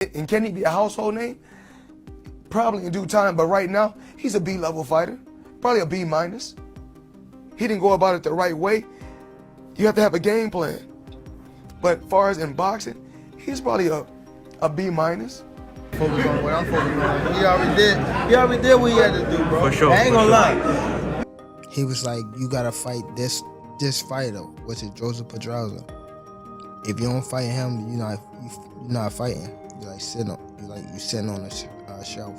And can he be a household name? Probably in due time, but right now, he's a B-level fighter. Probably a B-. He didn't go about it the right way. You have to have a game plan. But as far as in boxing, he's probably a B-. Focus on what I'm focusing on. He already did what he had to do, bro. For sure. I ain't gonna lie. He was like, you gotta fight this fighter, which is Joseph Pedraza. If you don't fight him, you're not fighting. You're like sitting on a shelf.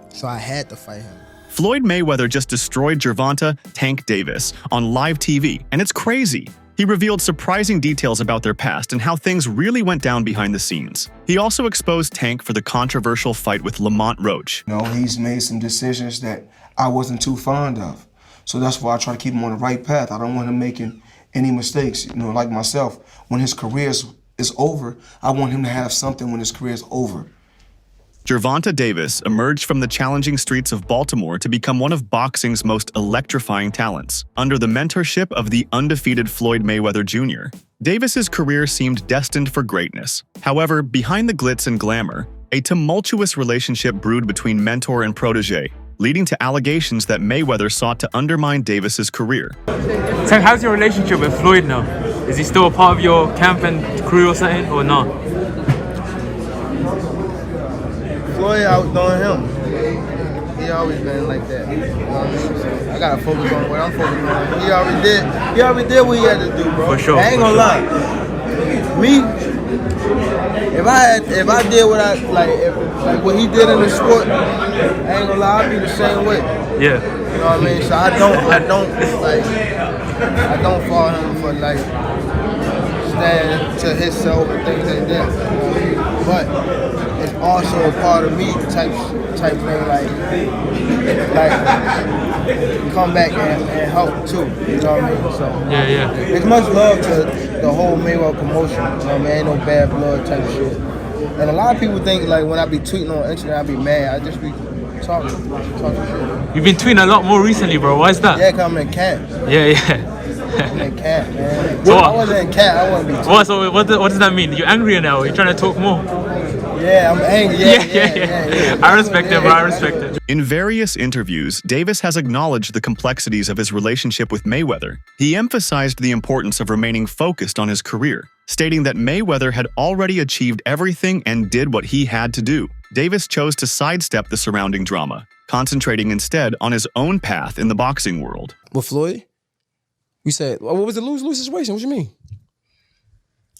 So I had to fight him. Floyd Mayweather just destroyed Gervonta Tank Davis on live TV, and it's crazy. He revealed surprising details about their past and how things really went down behind the scenes. He also exposed Tank for the controversial fight with Lamont Roach. You know, he's made some decisions that I wasn't too fond of. So that's why I try to keep him on the right path. I don't want him making any mistakes. You know, like myself, when his career is over, I want him to have something when his career is over. Gervonta Davis emerged from the challenging streets of Baltimore to become one of boxing's most electrifying talents, under the mentorship of the undefeated Floyd Mayweather Jr. Davis's career seemed destined for greatness. However, behind the glitz and glamour, a tumultuous relationship brewed between mentor and protege, leading to allegations that Mayweather sought to undermine Davis's career. Tank, how's your relationship with Floyd now? Is he still a part of your camp and crew or something, or not? Floyd outdoing him. He always been like that. You know what I mean? So I gotta focus on what I'm focusing on. He already did what he had to do, bro. For sure. I ain't gonna lie. Me, if I did what I like what he did in the sport, I ain't gonna lie, I'd be the same way. Yeah. You know what I mean? So I don't follow him for like stand to himself and things like that. But it's also a part of me type thing, like come back and help too. You know what I mean? So Yeah. it's much love to the whole Mayweather promotion. You know what I mean? Ain't no bad blood type shit. And a lot of people think like when I be tweeting on Instagram, I be mad. I just be talking shit. You've been tweeting a lot more recently, bro. Why is that? Yeah, 'cause I'm in camp. Yeah. I'm in camp, man. So If I wasn't in camp, I wouldn't be tweeting. What does that mean? You're angrier now? You're trying to talk more? Yeah, I'm angry. Yeah. I respect it, bro. I respect it. In various interviews, Davis has acknowledged the complexities of his relationship with Mayweather. He emphasized the importance of remaining focused on his career, stating that Mayweather had already achieved everything and did what he had to do. Davis chose to sidestep the surrounding drama, concentrating instead on his own path in the boxing world. With Floyd, we said, well, what was the lose-lose situation? What you mean?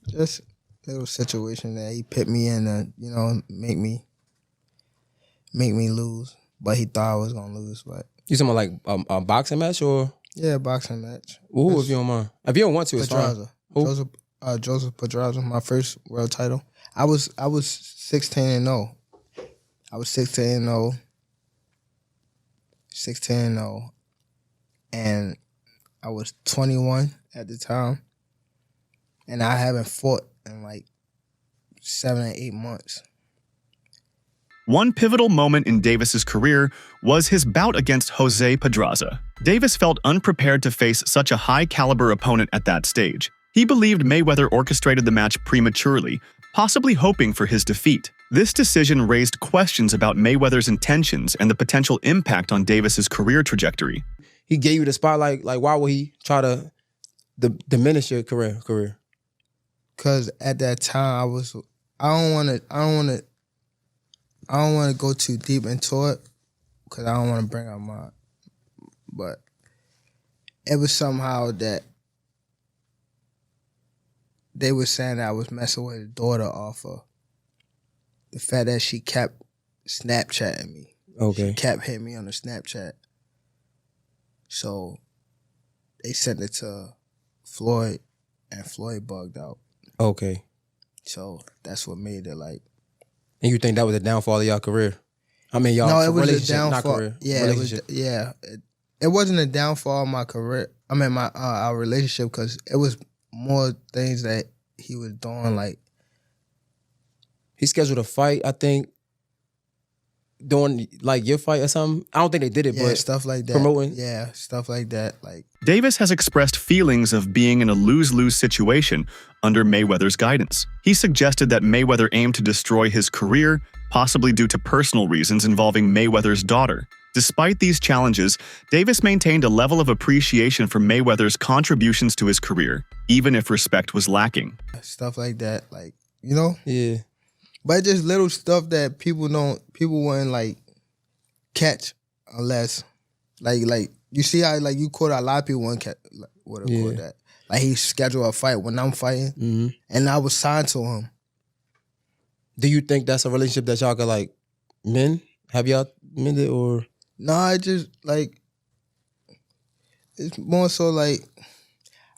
Just a little situation that he put me in to, make me lose. But he thought I was gonna lose. But You talking about like a boxing match or? yeah, boxing match. Who, if you don't mind? If you don't want to, it's fine. Pedraza. Who? Joseph Pedraza, my first world title. I was 16-0. I was 16-0. 16-0. And I was 21 at the time. And I haven't fought in like 7 or 8 months. One pivotal moment in Davis's career was his bout against Jose Pedraza. Davis felt unprepared to face such a high-caliber opponent at that stage. He believed Mayweather orchestrated the match prematurely, possibly hoping for his defeat. This decision raised questions about Mayweather's intentions and the potential impact on Davis's career trajectory. He gave you the spotlight. Like, why would he try to diminish your career? Cause at that time I don't want to go too deep into it, cause I don't want to bring up but it was somehow that they were saying that I was messing with his daughter off of the fact that she kept Snapchatting me. Okay. She kept hitting me on the Snapchat. So they sent it to Floyd, and Floyd bugged out. Okay. So that's what made it like. And you think that was the downfall of y'all career? I mean, y'all No, it was a relationship, not downfall. career. Yeah, relationship. It wasn't a downfall of my career. I mean, my our relationship, because it was more things that he was doing. Like he scheduled a fight, I think, during like your fight or something? I don't think they did it, Yeah, but stuff like that. promoting. Yeah, stuff like that. Like, Davis has expressed feelings of being in a lose-lose situation under Mayweather's guidance. He suggested that Mayweather aimed to destroy his career, possibly due to personal reasons involving Mayweather's daughter. Despite these challenges, Davis maintained a level of appreciation for Mayweather's contributions to his career, even if respect was lacking. stuff like that. Like, you know? Yeah. But just little stuff that people wouldn't like catch unless like you see how like you caught a lot of people wouldn't catch would have caught that. Like he scheduled a fight when I'm fighting and I was signed to him. Do you think that's a relationship that y'all could like mend? Have y'all mended or? No, I just like it's more so like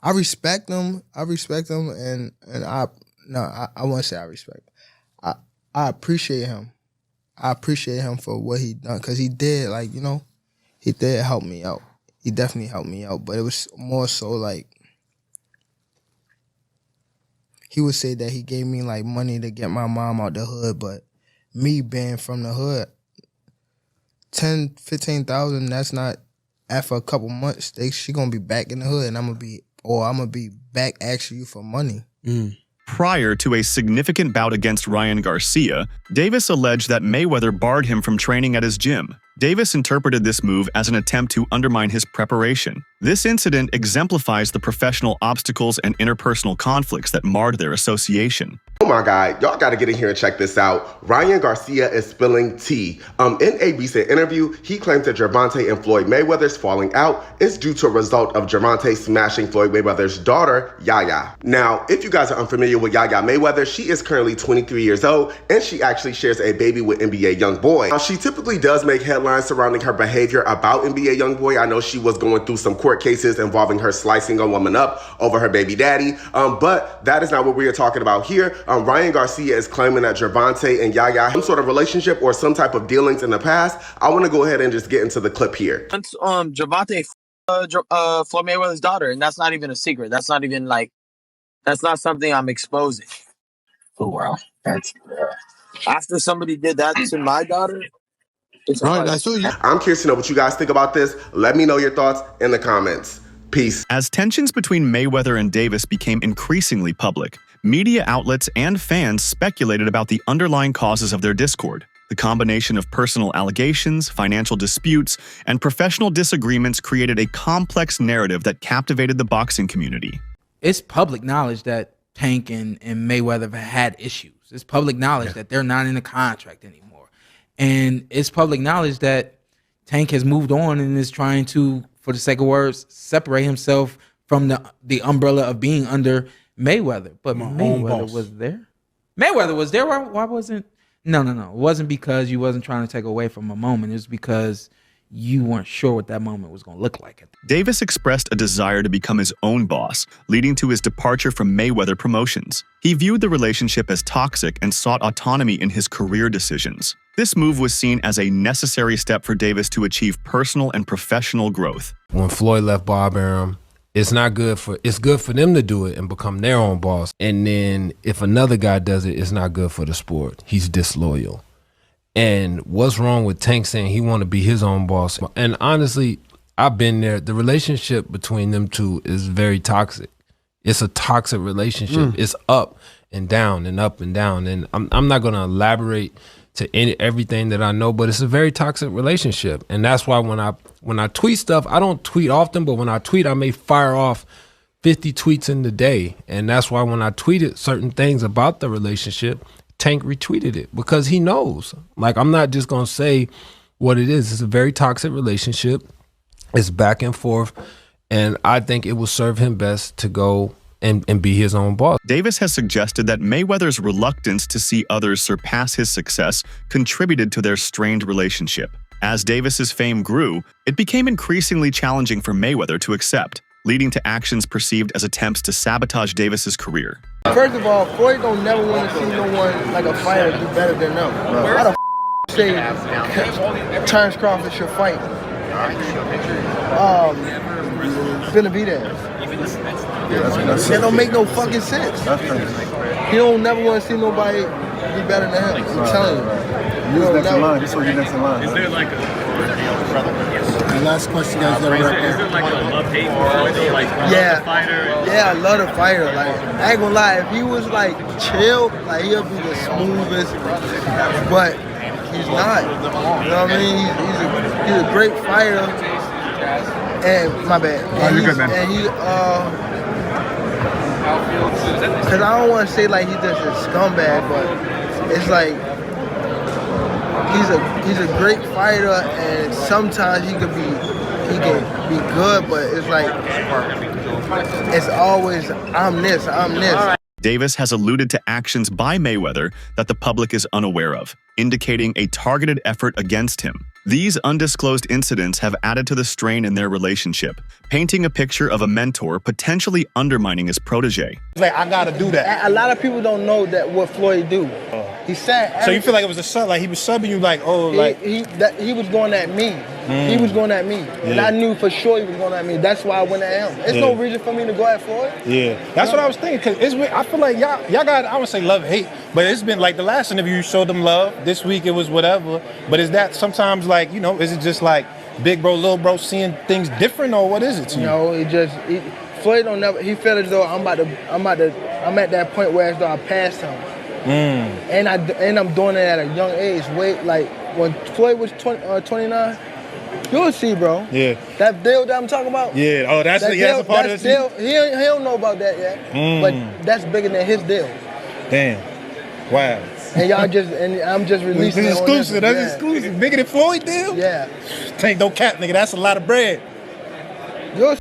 I respect them. And I won't say I respect. I appreciate him. I appreciate him for what he done because he did like, you know, he did help me out. He definitely helped me out, but it was more so like he would say that he gave me like money to get my mom out the hood, but me being from the hood, 10, 15,000, that's not after a couple months, she gonna be back in the hood and I'm gonna be back asking you for money. Prior to a significant bout against Ryan Garcia, Davis alleged that Mayweather barred him from training at his gym. Davis interpreted this move as an attempt to undermine his preparation. This incident exemplifies the professional obstacles and interpersonal conflicts that marred their association. Oh my God, y'all gotta get in here and check this out. Ryan Garcia is spilling tea. In a recent interview, he claims that Gervonta and Floyd Mayweather's falling out is due to a result of Gervonta smashing Floyd Mayweather's daughter, Yaya. Now, if you guys are unfamiliar with Yaya Mayweather, she is currently 23 years old, and she actually shares a baby with NBA YoungBoy. Now, she typically does make headlines surrounding her behavior about NBA YoungBoy. I know she was going through some court cases involving her slicing a woman up over her baby daddy, but that is not what we are talking about here. Ryan Garcia is claiming that Gervonta and Yaya have some sort of relationship or some type of dealings in the past. I want to go ahead and just get into the clip here. Gervonta, Floyd Mayweather's daughter, and that's not even a secret. That's not even like, that's not something I'm exposing. Oh wow, that's after somebody did that to my daughter. It's I'm curious to know what you guys think about this. Let me know your thoughts in the comments. Peace. As tensions between Mayweather and Davis became increasingly public, media outlets and fans speculated about the underlying causes of their discord. The combination of personal allegations, financial disputes, and professional disagreements created a complex narrative that captivated the boxing community. It's public knowledge that Tank and Mayweather have had issues. It's public knowledge that they're not in a contract anymore. And it's public knowledge that Tank has moved on and is trying to, for the sake of words, separate himself from the umbrella of being under Mayweather. But Mayweather was there. Mayweather was there. Why wasn't? No. It wasn't because you wasn't trying to take away from a moment. It was because you weren't sure what that moment was going to look like. Davis expressed a desire to become his own boss, leading to his departure from Mayweather Promotions. He viewed the relationship as toxic and sought autonomy in his career decisions. This move was seen as a necessary step for Davis to achieve personal and professional growth. When Floyd left Bob Arum, it's good for them to do it and become their own boss. And then if another guy does it, it's not good for the sport. He's disloyal. And what's wrong with Tank saying he want to be his own boss? And honestly, I've been there. The relationship between them two is very toxic. It's a toxic relationship. It's up and down and up and down. And I'm not going to elaborate to everything that I know, but it's a very toxic relationship. And that's why when I tweet stuff, I don't tweet often, but when I tweet, I may fire off 50 tweets in the day. And that's why when I tweeted certain things about the relationship, Tank retweeted it because he knows. Like, I'm not just going to say what it is. It's a very toxic relationship. It's back and forth. And I think it will serve him best to go and be his own boss. Davis has suggested that Mayweather's reluctance to see others surpass his success contributed to their strained relationship. As Davis's fame grew, it became increasingly challenging for Mayweather to accept, leading to actions perceived as attempts to sabotage Davis's career. First of all, Floyd don't never want to see no one like a fighter do better than them. How the say Terrence Crawford should fight? Benavidez. That don't make no fucking sense. He don't never want to see nobody be better than him. I'm telling you. You don't never. This was your next in line. Is there like The last question, guys. Got is right there there. like a love-hate for Floyd though? Like, you Yeah. love the fighter? Yeah, I love the fighter. Like, I ain't gonna lie, if he was like chill, like he'll be the smoothest. But he's not. You know what I mean? He's a great fighter. And my bad. And you're good, man. And he cause I don't want to say like he's just a scumbag, but it's like he's a great fighter, and sometimes he can be good, but it's like it's always I'm this. Davis has alluded to actions by Mayweather that the public is unaware of, indicating a targeted effort against him. These undisclosed incidents have added to the strain in their relationship, painting a picture of a mentor potentially undermining his protege. Like, I gotta do that. A lot of people don't know that what Floyd do. He said. So you feel like it was a sub, like he was subbing you, like, oh, like he was going at me. He was going at me, and I knew for sure he was going at me. That's why I went at him. There's no reason for me to go at Floyd. Yeah, that's what I was thinking. Cause I feel like y'all got, I wouldn't say love hate, but it's been like the last interview you showed them love. This week it was whatever. But is that sometimes like, you know, is it just like big bro, little bro seeing things different, or what is it to you? No, Floyd don't never. He felt as though I'm at that point where as though I passed him. And I'm doing it at a young age. Wait, like when Floyd was 29. You'll see, bro. Yeah. That deal that I'm talking about? Yeah. Oh, that's a part of the deal. He don't know about that yet. But that's bigger than his deal. Damn. Wow. And I'm just releasing This is it on exclusive. That's exclusive. Bigger than Floyd deal? Yeah. Tank, don't cap, nigga. That's a lot of bread.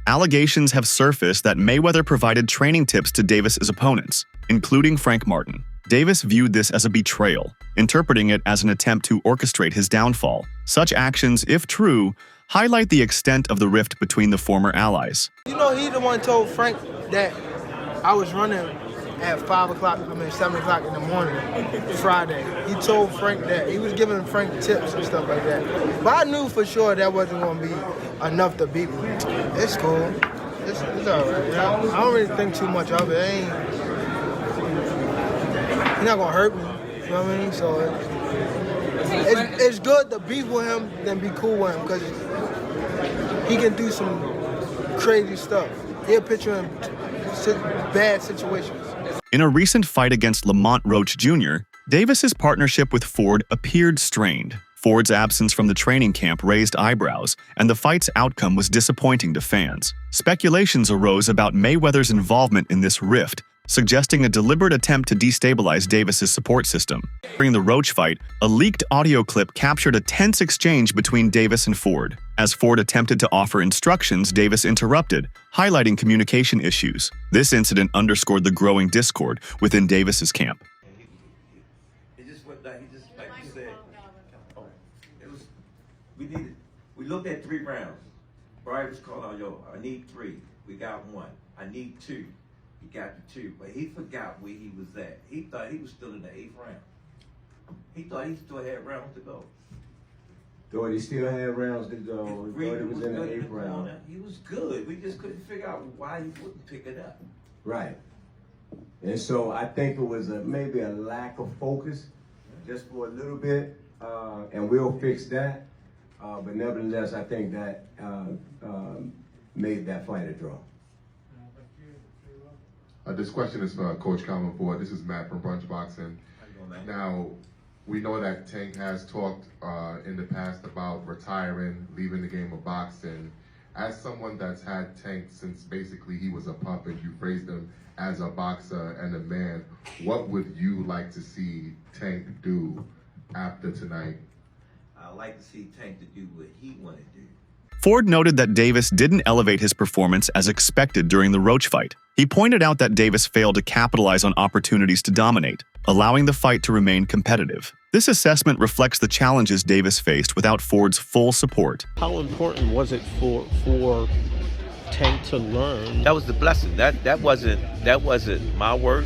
Allegations have surfaced that Mayweather provided training tips to Davis's opponents, including Frank Martin. Davis viewed this as a betrayal, interpreting it as an attempt to orchestrate his downfall. Such actions, if true, highlight the extent of the rift between the former allies. You know, he the one told Frank that I was running at 7 o'clock in the morning, Friday. He told Frank that. He was giving Frank tips and stuff like that. But I knew for sure that wasn't going to be enough to beat me. It's cool. It's all right. I don't really think too much of it. He's not going to hurt me. You know what I mean? So it's good to be with him than be cool with him, because he can do some crazy stuff. He'll put you in bad situations. In a recent fight against Lamont Roach Jr., Davis's partnership with Ford appeared strained. Ford's absence from the training camp raised eyebrows, and the fight's outcome was disappointing to fans. Speculations arose about Mayweather's involvement in this rift, suggesting a deliberate attempt to destabilize Davis's support system. During the Roach fight, a leaked audio clip captured a tense exchange between Davis and Ford. As Ford attempted to offer instructions, Davis interrupted, highlighting communication issues. This incident underscored the growing discord within Davis's camp. It just went like you said. We looked at 3 rounds. Brian was calling out, yo, I need 3. We got 1. I need 2. He got the 2, but he forgot where he was at. He thought he was still in the 8th round. He thought he still had rounds to go. Thought he still had rounds to go. Thought he was in the 8th round. He was good. We just couldn't figure out why he wouldn't pick it up. Right. And so I think it was maybe a lack of focus just for a little bit, and we'll fix that. But nevertheless, I think that made that fight a draw. This question is for Coach Calvin Ford. This is Matt from Brunch Boxing. Now, we know that Tank has talked in the past about retiring, leaving the game of boxing. As someone that's had Tank since basically he was a puppet, you phrased him as a boxer and a man, what would you like to see Tank do after tonight? I'd like to see Tank to do what he want to do. Ford noted that Davis didn't elevate his performance as expected during the Roach fight. He pointed out that Davis failed to capitalize on opportunities to dominate, allowing the fight to remain competitive. This assessment reflects the challenges Davis faced without Ford's full support. How important was it for Tank to learn? That was the blessing. That wasn't my work.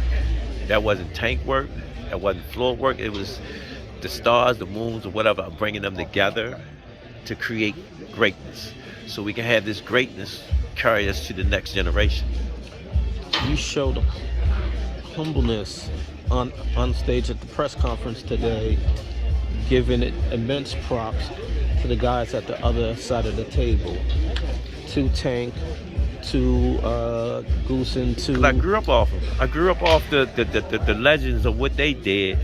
That wasn't Tank work. That wasn't Floyd work. It was the stars, the moons, or whatever, bringing them together to create greatness, so we can have this greatness carry us to the next generation. You showed humbleness on stage at the press conference today, giving it immense props to the guys at the other side of the table, to Tank, to Goose, and to. I grew up off them. I grew up off the legends of what they did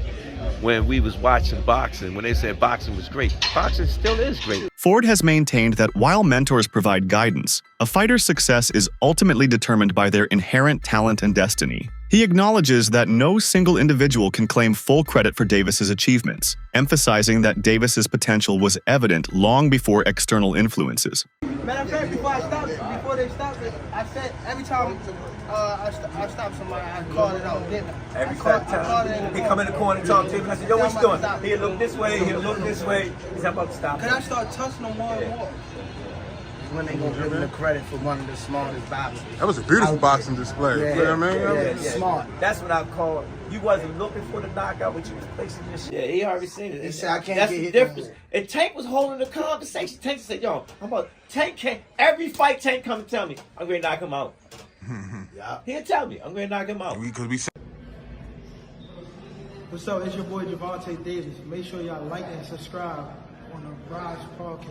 when we was watching boxing. When they said boxing was great, boxing still is great. Ford has maintained that while mentors provide guidance, a fighter's success is ultimately determined by their inherent talent and destiny. He acknowledges that no single individual can claim full credit for Davis's achievements, emphasizing that Davis's potential was evident long before external influences. Matter of fact, before they stopped it, I said every time I stop somebody, I call it out, didn't I? Every time he come in the corner and talk to him, I said, yo, what you doing? He'll look this way, he'll look this way. He's about to stop. Can I start touching them more and more? When they gonna give him the credit for one of the smartest boxers. That was a beautiful boxing display. Yeah, You know what I mean? Smart. That's what I call it. You wasn't looking for the knockout, but you was placing this shit. Yeah, he already seen it. He said, I can't That's get the hit difference. no more. And Tank was holding the conversation. Tank said, yo, I'm about Tank can't every fight Tank come and tell me, I'm gonna knock him out. Yeah. He'll tell me, I'm gonna knock him out. What's up? It's your boy Gervonta Davis. Make sure y'all like and subscribe on the Rise Podcast.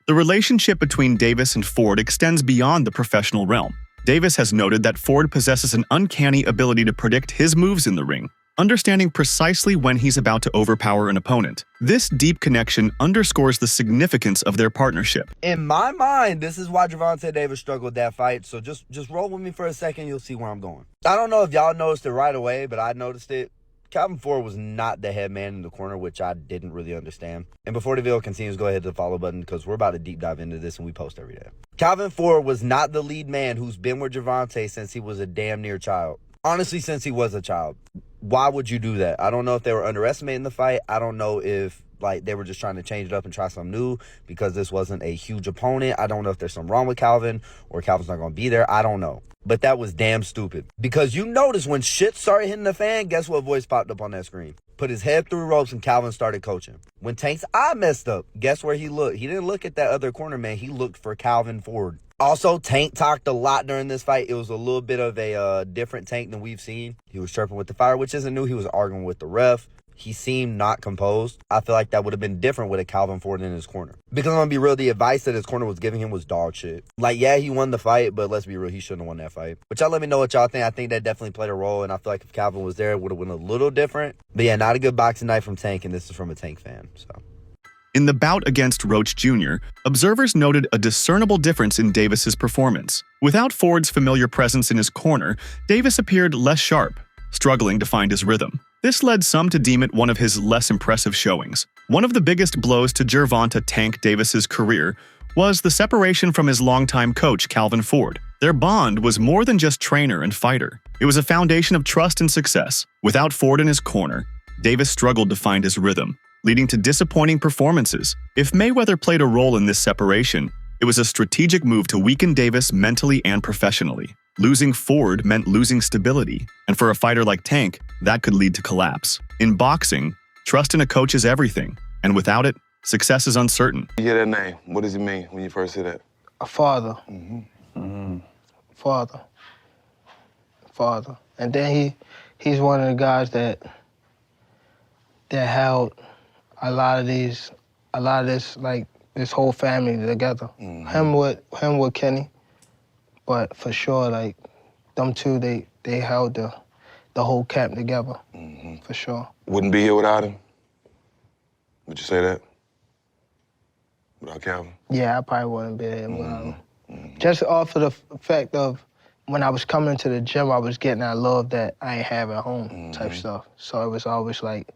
The relationship between Davis and Ford extends beyond the professional realm. Davis has noted that Ford possesses an uncanny ability to predict his moves in the ring, understanding precisely when he's about to overpower an opponent. This deep connection underscores the significance of their partnership. In my mind, this is why Gervonta Davis struggled that fight, so just roll with me for a second, you'll see where I'm going. I don't know if y'all noticed it right away, but I noticed it. Calvin Ford was not the head man in the corner, which I didn't really understand. And before the video continues, go ahead to the follow button because we're about to deep dive into this and we post every day. Calvin Ford was not the lead man who's been with Gervonta since he was a damn near child. Honestly, since he was a child. Why would you do that? I don't know if they were underestimating the fight. I don't know if they were just trying to change it up and try something new because this wasn't a huge opponent. I don't know if there's something wrong with Calvin or Calvin's not going to be there. I don't know. But that was damn stupid. Because you notice when shit started hitting the fan, guess what voice popped up on that screen? Put his head through ropes and Calvin started coaching. When Tank's eye messed up, guess where he looked? He didn't look at that other corner man. He looked for Calvin Ford. Also, Tank talked a lot during this fight. It was a little bit of a different Tank than we've seen. He was chirping with the fire, which isn't new. He was arguing with the ref. He seemed not composed. I feel like that would have been different with a Calvin Ford in his corner. Because I'm going to be real, the advice that his corner was giving him was dog shit. Like, yeah, he won the fight, but let's be real, he shouldn't have won that fight. But y'all let me know what y'all think. I think that definitely played a role, and I feel like if Calvin was there, it would have been a little different. But yeah, not a good boxing night from Tank, and this is from a Tank fan, so. In the bout against Roach Jr., observers noted a discernible difference in Davis's performance. Without Ford's familiar presence in his corner, Davis appeared less sharp, struggling to find his rhythm. This led some to deem it one of his less impressive showings. One of the biggest blows to Gervonta Tank Davis's career was the separation from his longtime coach, Calvin Ford. Their bond was more than just trainer and fighter. It was a foundation of trust and success. Without Ford in his corner, Davis struggled to find his rhythm, leading to disappointing performances. If Mayweather played a role in this separation, it was a strategic move to weaken Davis mentally and professionally. Losing Ford meant losing stability, and for a fighter like Tank, that could lead to collapse. In boxing, trust in a coach is everything, and without it, success is uncertain. You hear that name, what does it mean when you first hear that? A father. Mm-hmm. Father. And then he's one of the guys that held a lot of this, like, this whole family together. Mm-hmm. Him with Kenny. But for sure, like, them two, they held the whole camp together, for sure. Wouldn't be here without him? Would you say that? Without Calvin? Yeah, I probably wouldn't be here without him. Just off of the fact of when I was coming to the gym, I was getting that love that I ain't have at home type stuff. So it was always like,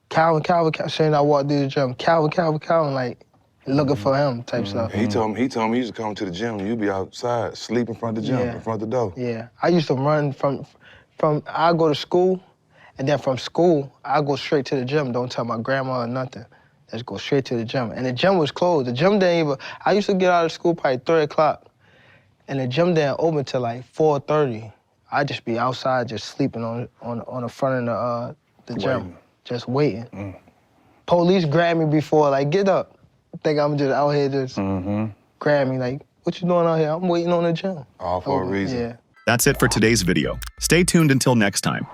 Calvin, saying I walked through the gym, Calvin, like, looking for him type stuff. He told me he used to come to the gym and you'd be outside, sleep in front of the gym, in front of the door. Yeah, I used to run from I go to school, and then from school, I go straight to the gym. Don't tell my grandma or nothing. Just go straight to the gym. And the gym was closed. The gym didn't even, I used to get out of school probably 3 o'clock, and the gym didn't open till like 4:30. I'd just be outside just sleeping on the front of the gym, just waiting. Police grabbed me before, like, get up. Think I'm just out here just grab me, like, what you doing out here? I'm waiting on the gym. All for a reason. Yeah. That's it for today's video. Stay tuned until next time.